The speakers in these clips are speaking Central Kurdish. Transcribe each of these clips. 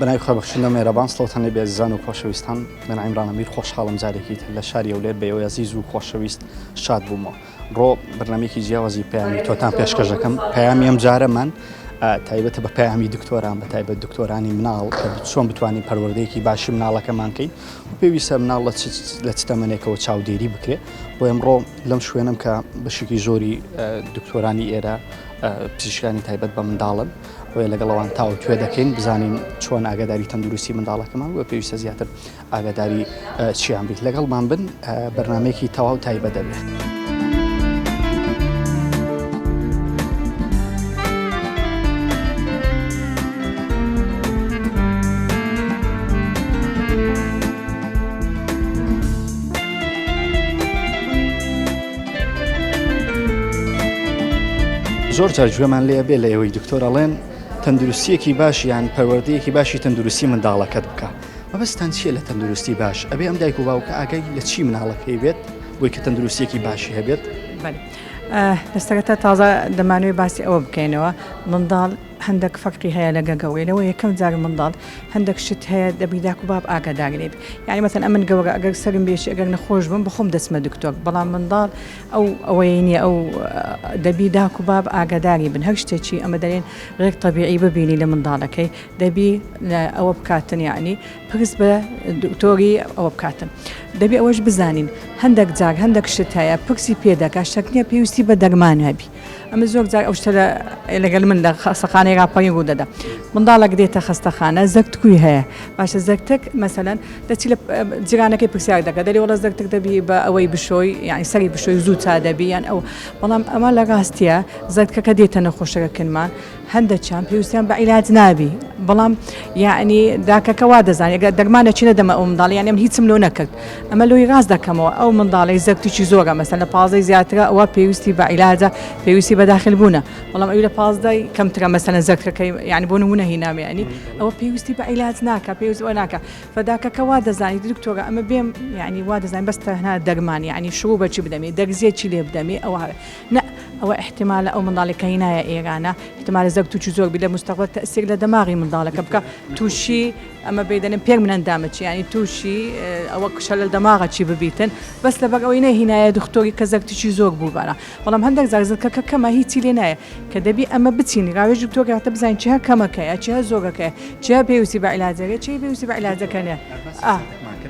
بەناوی خۆبەخشندە مێرەبان سڵاوتان لێبێ عزیزان و خۆشەویستان من عیمران ئەمیر خۆشحاڵم جارێکی تر لە شاری ئەولێر بەیەوەی عزیز و خۆشەویست شاد بوومەوە ڕۆ بەرنامەیەکی جیاوازی پەیامی تۆتان پێشکەش دەکەم پەیامی ئەم جارەمان تایبەتە بە پەیامی دکتۆران بە تایبەت دکتۆرانی مناڵ کە چۆن بتوانین پەروەردەیەکی باشی مناڵەکەمان کەین و پێویستە مناڵ لە چ تەمەنێکەوە چاودێری بکرێت بۆ ئەمڕۆ لەم شوێنم کە بەشێکی زۆری دکتۆرانی ئێرە پزیشکانی تایبەت بە منداڵن بۆیە لەگەڵەوان تاو توێ دەکەین بزانین چۆن ئاگاداری تەندروستی منداڵەکەمان وە پێویستە زیاتر ئاگاداری چیان بیت لەگەڵمان بن بەرنمەیەکی تەواو تایبەت دەبێت. زۆر جار گوێمان لێ بێ لە ئێوەی دکتۆرەڵێن تەندروستیەکی باش یان پەروەردەیەکی باشی تەندروستی منداڵەکەت بکە. مەبەستان چییە لە تەندروستی باش؟ ئەبێ ئەم دایک و باوکە ئاگای لە چی مناڵەکەی بێت بۆی کە تەندروستیەکی باشی هەبێت؟ دەستەکەتە تازە دەمانوێت باسی ئەوە بکەینەوە منداڵ هەندێک فەرقی هەیە لە گەگەوێنەوە یەکەم جار منداڵ هەندێک شت هەیە دەبی داک و باب ئاگاداری لێ بێت. یعنی مەثەن ئەمن گەورە ئەگەر سەرم بێشی ئەگەر نەخۆش بم بخۆم دەچمە دکتۆر بەڵام منداڵ ئەوەی نییە ئەو دەبی داک و باب ئاگاداری بن هەر شتێکی ئەمە دەرێن ڕێک تەبیعی ببینی لە منداڵەکەی دەبی ئەوە بکاتن یعنی پرس بە دکتۆری ئەوە بکاتن. دەبی ئەوەش بزانین هەندێک جار هەندێک شت هەیە پرسی پێدەکات شەک نییە پێویستی بە دەرمان هەبی. ئەمە زۆر جار ئەو شتە لەگەڵ من لە خەستەخانەی راپەڕین ڕوو دەدا منداڵێک دێتە خەستەخانە زەکتکوی هەیە باشە زەکتک مەسەلەن دەچی لە جیرانەکەی پرسیار دەکات دەری وەڵە زەکتک دەبی بە ئەوەی بشۆی یعنی سەری بشۆی زوو چا دەبی یان ئەو بەڵام ئەمە لە ڕاستیە زەکتکەکە دێتە نەخۆشەکەکنمان هەندێکیان پێویستیان بە عیلاج نابی بەڵام یعنی داکەکە وا دەزانێت دەرمانێکی نەدەمە ئەو منداڵ یان ئەم هیچم لۆ نەکرد ئەمە لۆی ڕاست دەکەمەوە ئەو منداڵی زەکتێکی زۆرە مەسەن لە 15 زیاترە ئەوە پێویستی بە عیلاجە پێویستی بەداخل بوونە بەڵام ئەوی لە 15 کەمترە مەسەن زەکتەکەی یعنی بۆ نمونە هینامە ینی ئەوە پێویستی بە عیلاج ناکە پێویست ئەوە ناکە فداکەکە وا دەزانیت دکتۆرە ئەمە بێم یعنی وا دەزانین بەستە هەنا دەرمان یعنی شروع بەچی بدەمێ دەرزیەکی لێ بدەمێ ئەوە نە ئەوە احتمالە ئەو منداڵێکە هینایە ئێرانە احتمالە زەکتوکی زۆر بی لە مستەقبل تەسیر لە دەماغی منداڵەکە بکە تووشی ئەمە بێدەنم پێک من ئەندامەچی ینی تووشی ئەوە کشە لە دەماغە چی ببیتن بەس لەبەر ئەوەی نەهینایە دکتۆری کە زەکتوکی زۆر بووبانە بەڵام هەندێک زارزەکە کەمە هیچی لێ نایە کە دەبی ئەمە بچین ڕاوێژ دکتۆراتە بزانین چه کەمەکەیە چه زۆرەکەیە چه پێویستی بە عیلاجەکە چی پێویستی بە عیلاجەکەنێ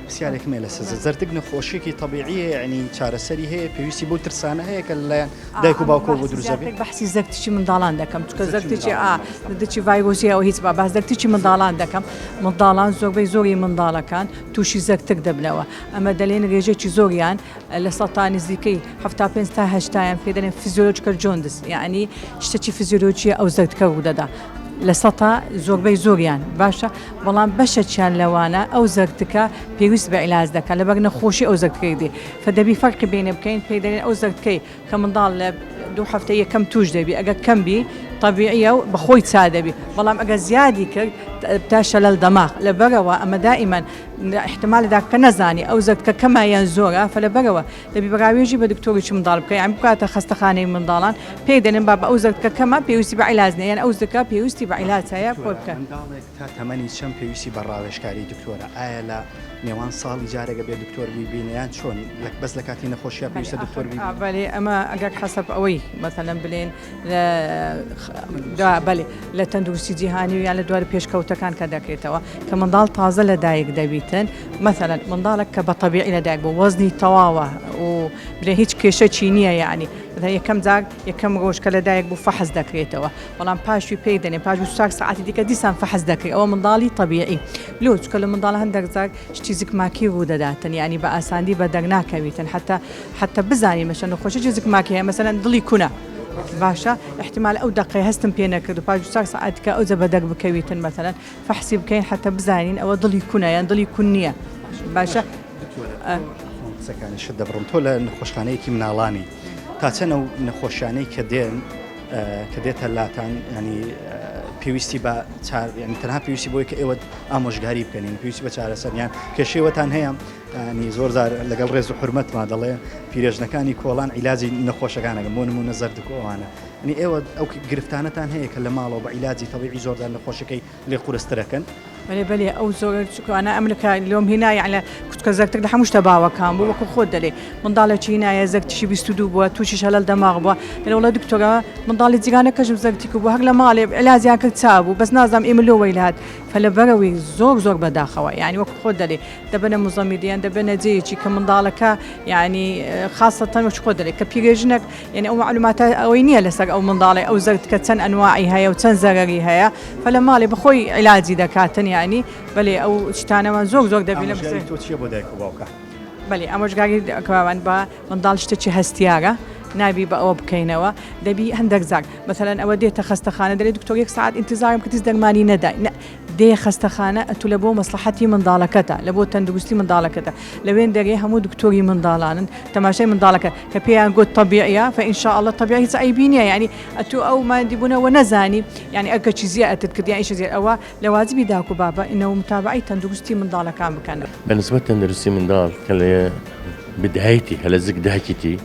پرسیارێک مێ لە سەر زەرتک نەخۆشیێکی طبیعیە ینی چارەسەری هەیە پێویستی بۆ ترسانە هەیە کە لەلایەن دایک و باوکۆ بۆ دروست بێت بەحسی زەکتێکی منداڵان دەکەم چکە زەکتێکی دەچی ڤایرۆسی ئەو هیچ باز زەکتێکی منداڵان دەکەم منداڵان زۆربەی زۆری منداڵەکان تووشی زەکتک دەبنەوە ئەمە دەلێن ڕێژێکی زۆریان لە سەڵتا نزیکەی 75 تا 80 پێ دەڵێن فیزیۆلۆجیکەل جۆندس یعنی شتێکی فیزیۆلۆجیە ئەو زەکتکە ڕوو دەدا لە سەتا زۆربەی زۆریان باشە بەڵام بەشەکیان لەوانە ئەو زەکتکە پێویست بە عیلاج دەکات لەبەر نەخۆشی ئەو زەکتەکەی دێ فدەبی فەرقی بینێ بکەین پێی دەڵێن ئەو زەکتەکەی کە منداڵ لە 2 هەفتە یەکەم توش دەبی ئەگە کەم بی طبیعیە و بەخۆی چا دەبی بەڵام ئەگە زیادی کرد تاشە لە دەماغ لەبەرەوە ئەمە دائیمەن احتمالدا کە نەزانی ئەو زەکتکە کەمایان زۆرە فلەبەرەوە دەبی بەراوێژی بە دکتۆریی منداڵ بکەی ئەم بکاتە خەستەخانەی منداڵان پێی دەنێن با بە ئەو زەکتکە کەمە پێویستی بە عیلاج نیە یان ئەو زەکە پێویستی بە عیلاج هەیە خۆ بکە منداڵێک تا تەمەنی چەند پێویستی بە ڕاوێژکاری دکتۆرە ئایا لە نێوان ساڵی جارێکە بێ دکتۆر بیبینیان چۆن بەس لە کاتی نەخۆشیە پێویستە دکتۆر بەێ ئەمە ئەگەر حەسەب ئەوەی مەثەلەن بڵێن بەێ لە تەندروستی جیهانی و یان لە دوای پێشکەوتەکان کە دەکرێتەوە کە منداڵ تازە لە دایک دەبیتن مەثەلەن منداڵێک کە بە تەبیعی لە دایک بوو وەزنی تەواوە و بڵێ هیچ کێشەی نییە یعنی یەکەم جار یەکەم ڕۆژکە لە دایک بوو فەحز دەکرێتەوە بەڵام پاشوی پێی دەنێ پاش 24 ساعتی دیکە دیسان فەحز دەکرێت ئەوە منداڵی طبیعی لۆ چکە لە منداڵ هەندێک جار شتی زگماکی ڕوو دەداتن یعنی بە ئاساندی بە دەرناکەویتن حتا بزانین مەشە نەخۆشی زگماکی هەیە مەسەلەن دڵی کوونە باشە احتمال ئەو دقی هەستم پێ نەکرد و پاش 24 ساعتکە ئەو جە بەدەک بکەویتن مەثەلەن فەحسی بکەین حتا بزانین ئەوە دڵی کوونە یان دڵی کوون نییە باشە قسەکانی شت دەبڕم تۆ لە نەخۆشخانەیەکی مناڵانی تا چەنە و نەخۆشیانەی کە دێن کە دێتە لاتان ینی پێویستی بە یعنی تەنها پێویستی بۆی کە ئێوە ئامۆژگاری بکەنین پێویستی بە چارەسەریان کێشێوەتان هەیە زۆر لەگەڵ ڕێز و حرمەتمان دەڵێ پیرێژنەکانی کۆڵان عیلاجی نەخۆشەکانەکەم بۆ نمونە زەردکۆوانە نی ئێوە ئەو گرفتانەتان هەیە کە لە ماڵەوە بە عیلاجی تەبیعی زۆردان نەخۆشەکەی لێ قورسترەکەن بەێ ئەو زۆر چکوانە ئەمریکا لۆم هینا یعنی کوتکە زەکتر لە هەموو شتە باوەکان بوو وەکو خۆت دەلێ منداڵێکی نایە زەکتیشی 22 بووە تووشی هەلال دەماغ بووە لەوڵە دکتۆرە منداڵی جیگانەکەشم زەکتی بوو هەر لە ماڵێ علاجیان کرد چابوو بەس نازام ئێمە لۆوەی لات فەلەبەرەوەی زۆر بەداخەوە یعنی وەکو خۆت دەلێ دەبنە مزەمیدیان دەبنە جێیەکی کە منداڵەکە یعنی خاصەتەن وەچ خۆت دەلێ کە پیرێژنێک یعنی ئەو معلوماتە ئەوەی نییە لەسەر ئەو منداڵی ئەو زەرد کە چەند ئەنواعی هەیە و چەند زەرەری هەیە فەلە ماڵێ بخۆی علاجی دەکاتن یعنی بەێ ئەو شتانەوە زۆر دەبێت تۆ چیە بۆ دایک و باوکە بەێ ئەمەشگاری کەوان بە منداڵ شتێکی هەستیارە نابی بە ئەوە بکەینەوە دەبی هەندێک زار مثلەن ئەوە دێتە خستەخانە دەێت دکتۆر 1 ساعت انتظارم کە دەرمانی نەدای دێ خستەخانە ئەتو لە بۆ مەسلحەتی منداڵەکەتە لە بۆ تەندروستی منداڵەکەتە لەوێن دەرێ هەموو دکتۆری منداڵانن تەماشای منداڵەکە کە پێیان گوت طبیعیە فإنشاء الله طبیعی هیچ عیبی نییە یعنی ئەتو ئەو مادیبوونەوە نەزانی یعنی ئەگە چی زیاتت کرد یعنی زیێت ئەوە لە واجبی داک و بابە ئینەوە متابعی تەندروستی منداڵەکان بکەن بەنسبەت تەندروستی منداڵ کە لە بدایەتی هەلە زگ داکیتی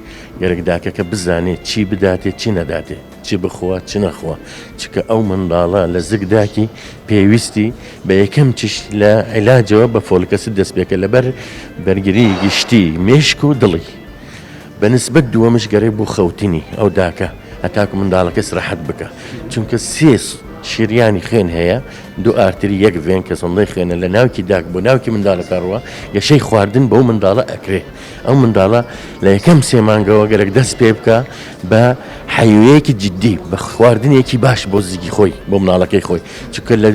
گەرەکداکەکە بزانێت چی بداتێت چی نەداتێت چی بخوا چی نەخوا چکە ئەو منداڵە لە زگداکی پێویستی بە یەکەم چش لە عیلاجەوە بە فۆلکەست دەست پێکە لەبەر بەرگری گشتی مێشک و دڵی بەنسبەت دووەمش گەرەی بوو خەوتنی ئەو داکە هەتاکو منداڵەکە سرەحەت بکە چونکە سێس شیریانی خوێن هەیە دوو ئارتری یەک وێن کە سەندەی خوێنە لە ناوکی داک بۆ ناوکی منداڵەکە ڕوە گەشەی خواردن بەو منداڵە ئەکرێ ئەو منداڵە لە یەکەم سێمانگەوە گەرەک دەست پێ بکە بە حیوەیەکی جددی بە خواردنێکی باش بۆ زیگی خۆی بۆ مناڵەکەی خۆی چکە لە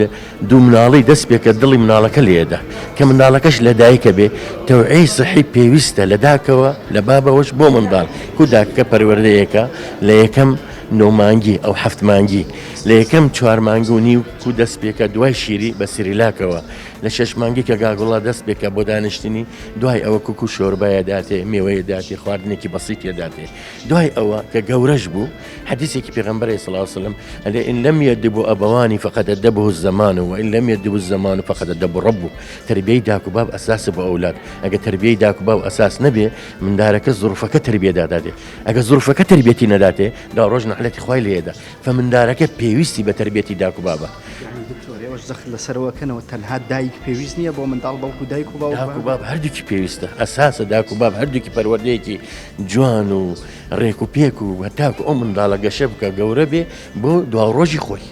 دوو مناڵی دەست پێکە دڵی مناڵەکە لێدا کە منداڵەکەش لە دایکە بێ تەوعی سەحی پێویستە لە داکەوە لە بابەوەش بۆ منداڵ کو داکەکە پەروەردەیەکە لە یەکەم 9 مانگی ئەو 7 مانگی لە یەکەم 4 مانگ و نیو کو دەست پێکە دوای شیری بە سریلاکەوە لە 6 مانگی کە گاگوڵا دەست پێکە بۆ دانیشتنی دوای ئەوە کوکو شۆربایە داتێ میوەیە داتێ خواردنێکی بەسیتە داتێ دوای ئەوە کە گەورەش بوو حدیثێکی پێغەمبەر صلی الله علیه وسلم ئەلێ إن لم يدب أبوان فقد أدبه الزمان وإن لم يدب الزمان فقد أدب ربه تربیەی داک و باب ئەساسە بۆ ئەولاد ئەگە تربیەی داک و باب ئەساس نەبێ مندارەکە زروفەکە تربیە داداتێ ئەگە زروفەکە تربیەتی نەداتێ دا ڕۆژ نەحلەتی خوای لێدا فمندارەکە پێویستی بە تربیەتی داک و بابە لەسەرەوەکەنەوە تەنها دایک پێویست نییە بۆ منداڵ بەڵکو دایک و باب هەردووکی پێویستە ئەساسە داک و باب هەردووکی پەروەردەیەکی جوان و ڕێک و پێک و هەتاکو ئەو منداڵە گەشە بکە گەورە بێ بۆ دوا ڕۆژی خۆی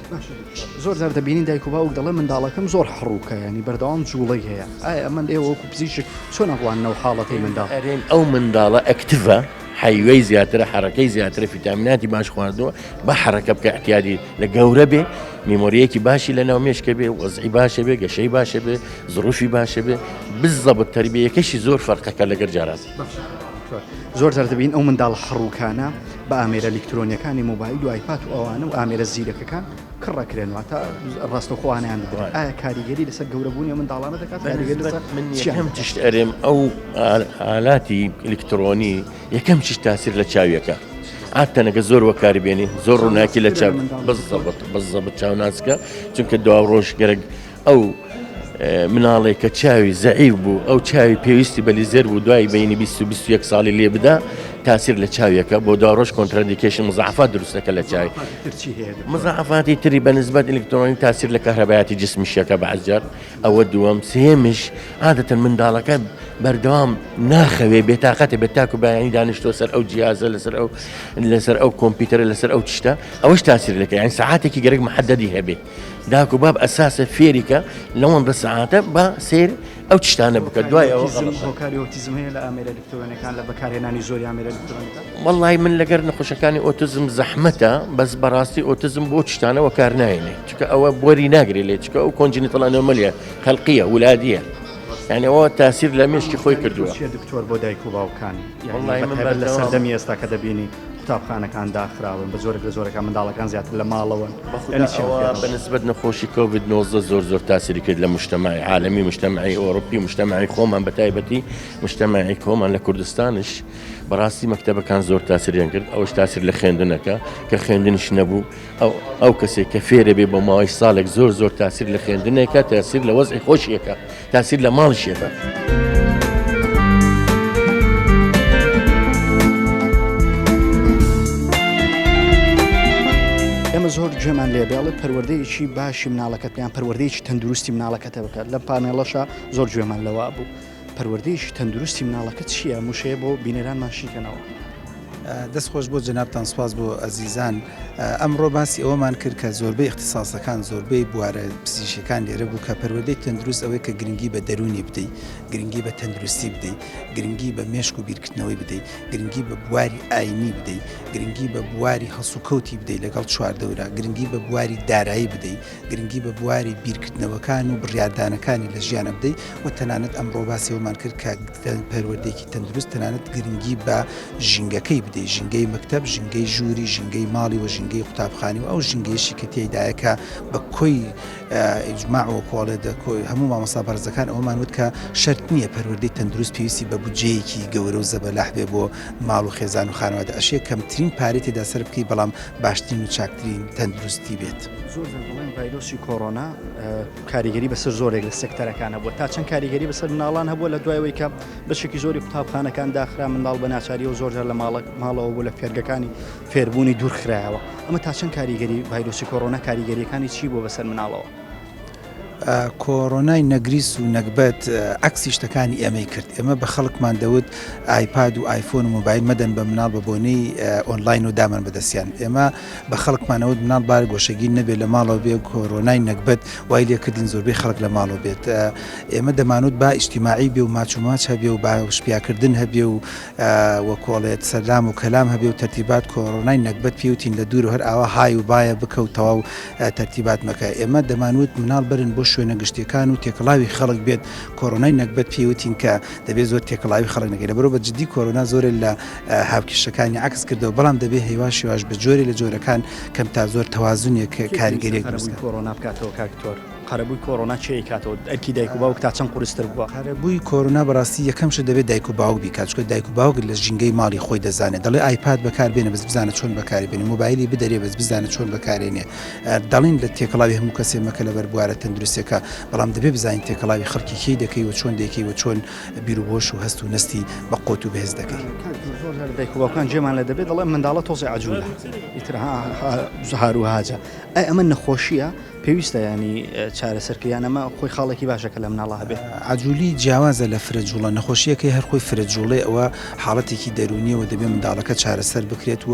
زۆر زار دەبینی دایک و باوک دەڵێ منداڵەکەم زۆر حڕووکە ینی بەردەوام جوڵی هەیە ئایا ئەمە ئێوە وەکو پزیشک چۆن ئەڕوانەوە حاڵەتی منداڵ ئەو منداڵە ئەکتڤە حیوەی زیاترە حرەکەی زیاترە فیتامیناتی باش خواردنەوە بە حرەکە بکە احتیاجی لە گەورە بێ میمۆریەکی باشی لە ناو مێشکە بێ وەزعی باشە بێ گەشەی باشە بێ زروفی باشە بێ بزەبت تەربیەکەشی زۆر فەرقەکە لەگەر جارات زۆر زار دەبین ئەو منداڵ حڕووکانە بە ئامێرە ئەلکترۆنیەکانی موبایل و ئایپاد و ئەوانە و ئامێرە زیرەکەکان کڕەکرێنەوە تا ڕاستەخۆوانیان بدرێت ئایا کاریگەری لەسەر گەورەبوونی منداڵانە دەکات من یەکەم تشت ئەرێم ئەو ئالاتی ئلکترۆنی یەکەم چش تاسیر لە چاویەکە ئاتەنەکە زۆر وەکاری بێنی زۆر ڕووناکی لە چاو بەزەبت چاوناسکە چونکە دوا ڕۆژ گەرەک ئەو مناڵێک کە چاوی زەعیف بوو ئەو چاوی پێویستی بە لیزەر بوو دوای بینی 20 ساڵی لێ بدا تاسیر لە چاویەکە بۆ داڕۆژ کۆنترادیکیشن مزعفات دروستەکە لە چاوی مزعفاتی تری بەنسبەت ئلکترۆنی تاسیر لە کەهرەبایەتی جسمیشەکە بەعزجار ئەوە دووەم سێمش عادەتەن منداڵەکە بەردەوام ناخەوێ بێتاقەتە بێت تاکو بەیانی دانیشتۆ سەر ئەو جیازە لەسەر ئەو کۆمپیوتەرە لەسەر ئەو تشتە ئەوەش تاسیر لەکە یعنی ساعاتێکی گەرەک محەدەدی هەبێ داک و باب ئەساسە فێریکە لەوەندە ساعاتە بە سیر ئەو تشتانە بکە دوای ئەوە هۆکاری ئۆتیزم هەیە لە ئامێرە ئەلکترۆنیەکان لە بەکارهێنانی زۆری ئامێرە ئەلکترۆنیەکان وەڵڵای من لەگەر نەخۆشەکانی ئۆتیزم زەحمەتە بەس بەڕاستی ئۆتیزم بۆ تشتانەوە کار ناهێنێ چکە ئەوە بۆری ناگرێت لێ چکە ئەو کۆنجینیتەڵ ئەنۆمەلیە خەلقیە ولادیە یعنی ئەوە تاسیر لە مێشکی خۆی کردووە دکتۆر بۆ دایک و باوکان لەسەردەمی ئێستا کە دەبینی قوتابخانەکان داخراون بە زۆرێک لە زۆرەکان منداڵەکان زیاتر لە ماڵەوەن بنسبة نخۆشی کۆڤید 19 زۆر تاسیری کرد لە مجتمعی عالمی مجتمعی ئەوروپی مجتمعی خۆمان بەتایبەتی مجتمعی کۆمان لە کوردستانش بەڕاستی مەکتەبەکان زۆر تاسیریان کرد ئەوش تاسیر لە خوێندنەکە کە خوێندنش نەبوو ئەو کەسێک کە فێرە بێ بۆ ماوەی ساڵێک زۆر تاسیر لە خوێندنێکە تاسیر لە وەزعی خۆشیەکە تاسیر لە ماڵشیەکە. ئێمە زۆر گوێمان لێ بێڵێ پەروەردەیەکی باشی مناڵەکەت پێیان پەروەردەیەکی تەندروستی مناڵەکەتە بکات لە پانێڵەشە زۆر گوێمان لەوە بوو پەروەردەیەکی تەندروستی مناڵەکەت چییە موشەیە بۆ بینەرانمان شیکەنەوە. دەست خۆش بۆ جەنابتان سوپاس بۆ ئەزیزان ئەمڕۆ باسی ئەوەمان کرد کە زۆربەی اختصاسەکان زۆربەی بوارە پزیشکەکان لێرە بوو کە پەروەردەی تەندروست ئەوەی کە گرنگی بە دەرونی بدەیت گرنگی بە تەندروستی بدەیت گرنگی بە مێشک و بیرکردنەوەی بدەیت گرنگی بە بواری ئاینی بدەیت گرنگی بە بواری هەسوکەوتی بدەیت لەگەڵ چواردەورە گرنگی بە بواری دارایی بدەیت گرنگی بە بواری بیرکردنەوەکان و بڕیاردانەکانی لە ژیانە بدەیت و تەنانەت ئەمڕۆ باسی ئەومان کرد کە پەروەردەیەکی تەندروست تەنانەت گرنگی بە ژینگەکەی بدەیت ژینگەی مەکتەب ژینگەی ژووری ژینگەی ماڵی و ژینگەی قوتابخانی و ئەو ژینگەیەشی کە تێیدایەکە بە کۆی ئیجماع و کۆڵێ دەکۆی هەموو مامۆستا بەرزەکان ئەومان وت کە شەرت نییە پەروەردەی تەندروست پێویستی بە بودجەیەکی گەورە و زەبەلاح بێ بۆ ماڵ و خێزان و خانەوادە ئەشێ کەمترین پارەی تێدا سەر بکەی بەڵام باشترین و چاکترین تەندروستی بێت. زۆر بڵێن ڤایرۆسی کۆڕۆنا کاریگەری بەسەر زۆرێک لە سێکتەرەکانە بووە تا چەند کاریگەری بەسەر مناڵان هەبووە لە دوایەوەی کە بەشێکی زۆری قوتابخانەکان داخرا منداڵ بە ناچاری و زۆرجار لە ماڵەوە بوو لە فێرگەکانی فێربوونی دوورخرایەوە ئەمە تا چەند کاریگەری ڤایرۆسی کۆڕۆنا کاریگەریەکانی چی بوو بەسەر مناڵەوە. کۆڕۆنای نەگریس و نەکبەت عکسی شتەکانی ئێمەی کرد ئێمە بە خەڵکمان دەوت ئایپاد و ئایفۆن و مۆبایل مەدەن بە مناڵ بە بۆنەی ئۆنلاین و دامان بەدەستیان ئێمە بە خەڵکمانەوت مناڵ بار گۆشەگیر نەبێت لە ماڵەوە بێ کۆڕۆنای نەکبەت وای لێکردین زۆربەی خەڵک لە ماڵەوە بێت ئێمە دەمانوت با ئیجتیماعی بێ و ماچ هەبێ و با شپیاکردن هەبێ و وەکۆڵێت سەلام و کەلام هەبێ و تەرتیبات کۆڕۆنای نەکبەت پێوتین لە دوور و هەر ئاوا های و باە بکەوتەوە و تەرتیبات مەکە ئێمە دەمانوت مناڵ برن بۆ شوێنە گشتیەکان و تێکڵاوی خەڵک بێت کۆڕۆنای نەکبەت پێوتین کە دەبێت زۆر تێکڵاوی خەڵک نەگەێت بەرەو بە جددی کۆڕۆنا زۆرە لە هاوکێشەکانی عکس کردەوە بەڵام دەبێت هێوا شێواش بە جۆری لە جۆرەکان کەم تا زۆر تەوازونێک کاریگەریەک کۆڕۆنا بکاتەوە کاکتۆر قەرەبووی کۆڕۆنا چی کاتەوە ئەرکی دایک و باوک تا چەند قورستر بووە قەرەبووی کۆڕۆنا بەڕاستی یەکەمش دەبێت دایک و باوک بیکات چکە دایک و باوک لە ژینگەی ماڵی خۆی دەزانێت دەڵێ ئایپاد بەکاربێنە بەس بزانە چۆن بەکاربێنێ مۆبایلی بدەرێ بەس بزانە چۆن بەکارێنێ دەڵین لە تێکڵاوی هەموو کەسێ مەکە لەبەر بوارە تەندروستێکە بەڵام دەبێت بزانین تێکڵاوی خەڵکی کێ دەکەی و چۆن دەکەی و چۆن بیر و بۆش و هەست و نستی بە قۆت و بەهێز دەکەی دایک و باوکان جێمان لە دەبێت دەڵێ منداڵە تۆزی عەجوولە ئیتر هاروو هاجە ئەمە نەخۆشیە پێویستە ینی چارەسەرکەیان ئەمە خۆی خاڵێکی باشەکە لە مناڵە هەبێت عەجوولی جیاوازە لە فرەجوڵە نەخۆشیەکەی هەر خۆی فرەجوڵێ ئەوە حاڵەتێکی دەرونیەوە دەبێت منداڵەکە چارەسەر بکرێت و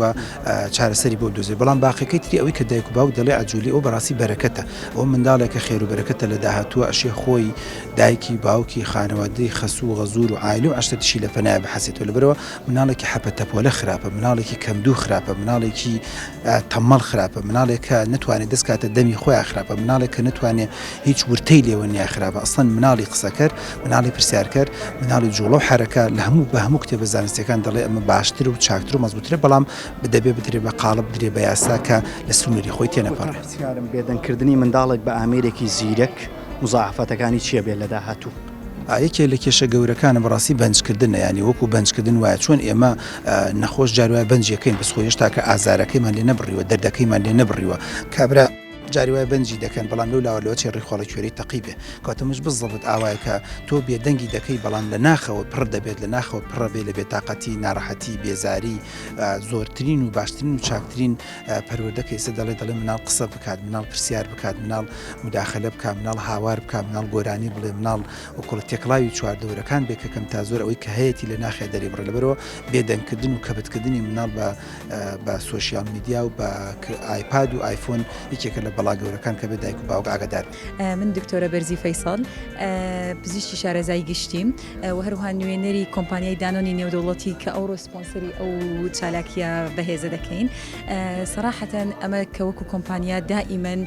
چارەسەری بۆ دۆزێت بەڵام باقیەکەی تری ئەوەی کە دایک و باوک دەڵێ عەجوولی ئەو بەڕاستی بەرەکەتە ئەوە منداڵێکە خێر و بەرەکەتە لە داهاتووە ئەشێ خۆی دایکی باوکی خانەوادەی خەسوو و غەزوور و عایلە و عەشتەتیشی لە پەنایە بحەسێتەوە لەبەرەوە مناڵێکی حەپەتەپۆلە خراپە مناڵێکی کەمدوو خراپە مناڵێکی تەمەڵ خراپە مناڵێکە نتوانێت دەستکاتە دەمی خۆیان خراپە مناڵێکە نتوانێت هیچ ورتەی لێوە نیە خراپە ئەسڵەن مناڵی قسەکەر مناڵی پرسیارکەر مناڵی جوڵە و حرەکە لە هەموو کتێبە زانستیەکان دەڵێ ئەمە باشتر و چاکتر و مەزبووترە بەڵام دەبێت بترێ بە قاڵب بدرێ بە یاسا کە لە سنووری خۆی تێنەپەڕێت پرسیارم بێدەنکردنی منداڵێک بە ئامێرێکی زیرەک مزاحفەتەکانی چییە بێت لە داهاتوو یەکێ لە کێشە گەورەکانە بەڕاستی بەنجکردنە ینی وەکو بەنجکردن وایە چۆن ئێمە نەخۆش جاروای بەنجەکەین بەسخۆیش تاکە ئازارەکەیمان لێ نەبڕیوە دەردەکەیمان لێ نەبڕیوە کابرا جاری وای بەنجی دەکەن بەڵام لەو لاوەلەوە چێ ڕێخۆڵە کوێرەی تەقیبێ کاتەمەش بزڵت ئاوایە کە تۆ بێدەنگی دەکەی بەڵام لە ناخەوە پڕ دەبێت لە ناخەوە پڕە بێ لە بێتاقەتی ناڕەحەتی بێزاری زۆرترین و باشترین و چاکترین پەروەردەکە ئێستا دەڵێ مناڵ قسە بکات مناڵ پرسیار بکات مناڵ مداخەلە بکات مناڵ هاوار بکات مناڵ گۆرانی بڵێ مناڵ وەکوڵ تێکڵاوی چواردەورەکان بێ کە کەم تا زۆر ئەوەی کە هەیەی لە ناخێ دەری بڕێ لەبەرەوە بێدەنگکردن و کەبتکردنی مناڵ بە سۆشیال میدیا و بە ئایپاد و ئایفۆن یەکێکە لە منداڵا گەورەکان کە بێ دایک و باوک ئاگادار من دکتۆرە بەرزی فەیساڵ پزیشکی شارەزای گشتیم و هەروها نوێنەری کۆمپانیای دانۆنی نێودەوڵەتی کە ئەو ڕۆسپۆنسەری ئەو چالاکیە بەهێزە دەکەین سەراحەتەن ئەمە کە وەکو کۆمپانیا دائیمەن